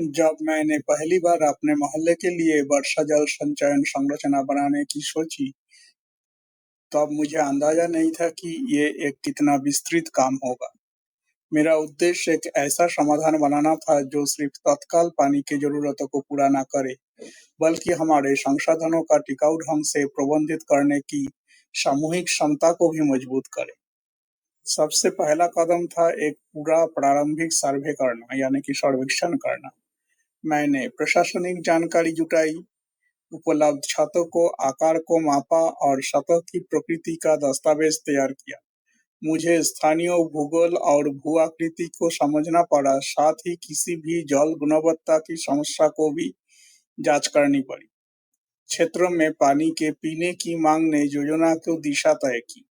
जब मैंने पहली बार अपने मोहल्ले के लिए वर्षा जल संचयन संरचना बनाने की सोची, तब मुझे अंदाजा नहीं था कि ये एक कितना विस्तृत काम होगा। मेरा उद्देश्य एक ऐसा समाधान बनाना था जो सिर्फ तत्काल पानी की जरूरतों को पूरा न करे, बल्कि हमारे संसाधनों का टिकाऊ ढंग से प्रबंधित करने की सामूहिक क्षमता को भी मजबूत करे। सबसे पहला कदम था एक पूरा प्रारंभिक सर्वे करना, यानी कि सर्वेक्षण करना। मैंने प्रशासनिक जानकारी जुटाई, उपलब्ध छतों को आकार को मापा और सतह की प्रकृति का दस्तावेज तैयार किया। मुझे स्थानीय भूगोल और भू आकृति को समझना पड़ा, साथ ही किसी भी जल गुणवत्ता की समस्या को भी जांच करनी पड़ी। क्षेत्रों में पानी के पीने की मांग ने योजना को दिशा तय की।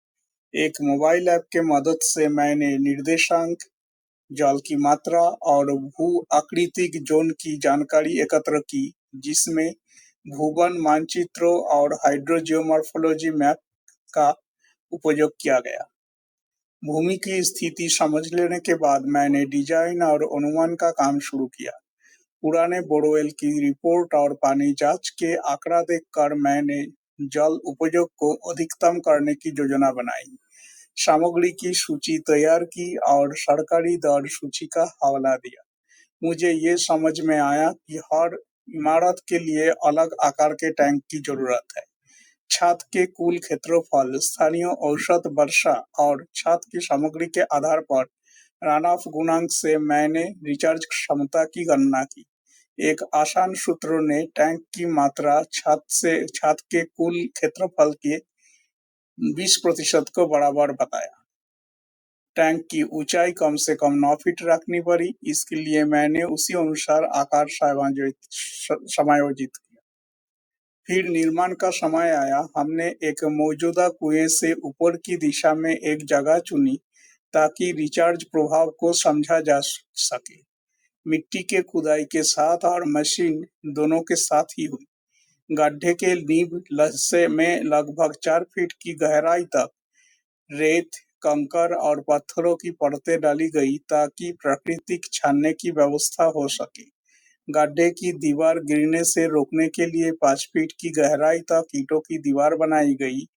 एक मोबाइल ऐप के मदद से मैंने निर्देशांक, जल की मात्रा और भू आकृतिक जोन की जानकारी एकत्र की, जिसमें भूवन मानचित्रों और हाइड्रोजियोमॉर्फोलॉजी मैप का उपयोग किया गया। भूमि की स्थिति समझ लेने के बाद मैंने डिजाइन और अनुमान का काम शुरू किया। पुराने बोरवेल की रिपोर्ट और पानी जांच के आंकड़ा देखकर मैंने जल उपयोग को अधिकतम करने की योजना बनाई, सामग्री की सूची तैयार की और सरकारी दर सूची का हवाला दिया। मुझे ये समझ में आया कि हर इमारत के लिए अलग आकार के टैंक की जरूरत है। छत के कुल क्षेत्रफल, स्थानीय औसत वर्षा और छत की सामग्री के आधार पर रन-ऑफ गुणांक से मैंने रिचार्ज क्षमता की गणना की। एक आसान सूत्र ने टैंक की मात्रा छत के कुल क्षेत्रफल के 20% को बराबर बताया। टैंक की ऊंचाई कम से कम 9 फीट रखनी पड़ी, इसके लिए मैंने उसी अनुसार आकार समायोजित किया। फिर निर्माण का समय आया। हमने एक मौजूदा कुएं से ऊपर की दिशा में एक जगह चुनी ताकि रिचार्ज प्रभाव को समझा जा सके। मिट्टी के खुदाई के साथ और मशीन दोनों के साथ ही हुई। गड्ढे के नींव में लगभग 4 फीट की गहराई तक रेत, कंकर और पत्थरों की परतें डाली गई ताकि प्राकृतिक छानने की व्यवस्था हो सके। गड्ढे की दीवार गिरने से रोकने के लिए 5 फीट की गहराई तक ईंटों की दीवार बनाई गई।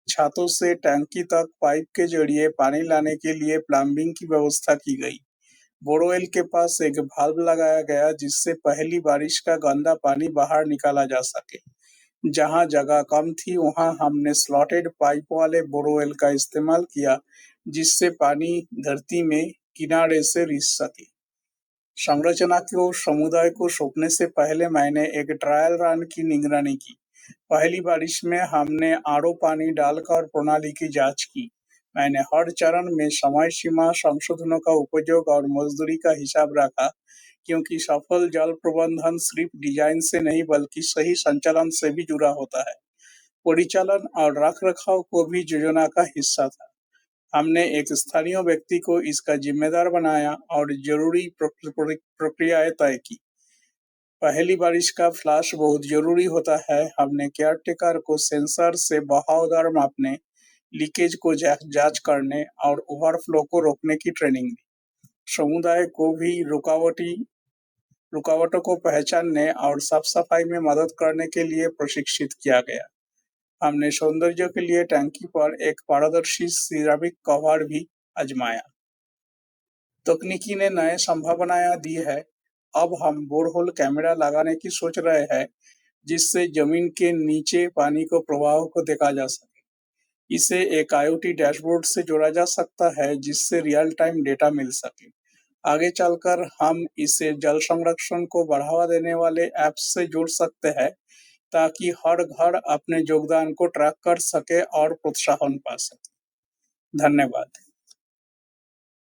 छतों से टंकी तक पाइप के जरिए पानी लाने के लिए प्लम्बिंग की व्यवस्था की गई। बोरवेल के पास एक वाल्व लगाया गया जिससे पहली बारिश का गंदा पानी बाहर निकाला जा सके। जहां जगह कम थी वहां हमने स्लॉटेड पाइप वाले बोरवेल का इस्तेमाल किया, जिससे पानी धरती में किनारे से रिस सके। संरचना को समुदाय को सौंपने से पहले मैंने एक ट्रायल रन की निगरानी की। पहली बारिश में हमने आरओ पानी डालकर प्रणाली की जांच की। मैंने हर चरण में समय सीमा, संशोधनों का उपयोग और मजदूरी का हिसाब रखा, क्योंकि सफल जल प्रबंधन सिर्फ डिजाइन से नहीं बल्कि सही संचालन से भी जुड़ा होता है। परिचालन और रखरखाव को भी योजना का हिस्सा था। हमने एक स्थानीय व्यक्ति को इसका जिम्मेदार बनाया और जरूरी प्रक्रियाएं तय की। पहली बारिश का फ्लैश बहुत जरूरी होता है। हमने केयरटेकर को सेंसर से बहाव दर मापने, लीकेज को जांच करने और ओवरफ्लो को रोकने की ट्रेनिंग दी। समुदाय को भी रुकावटों को पहचानने और साफ सफाई में मदद करने के लिए प्रशिक्षित किया गया। हमने सौंदर्य के लिए टंकी पर एक पारदर्शी सिरामिक कवर भी आजमाया। तकनीकी ने नए संभावनाएं दी है। अब हम बोरहोल कैमरा लगाने की सोच रहे हैं, जिससे जमीन के नीचे पानी को प्रवाह को देखा जा सके। इसे एक IoT डैशबोर्ड से जोड़ा जा सकता है, जिससे रियल टाइम डेटा मिल सके। आगे चलकर हम इसे जल संरक्षण को बढ़ावा देने वाले ऐप्स से जोड़ सकते हैं, ताकि हर घर अपने योगदान को ट्रैक कर सके और प्रोत्साहन पा सके। धन्यवाद।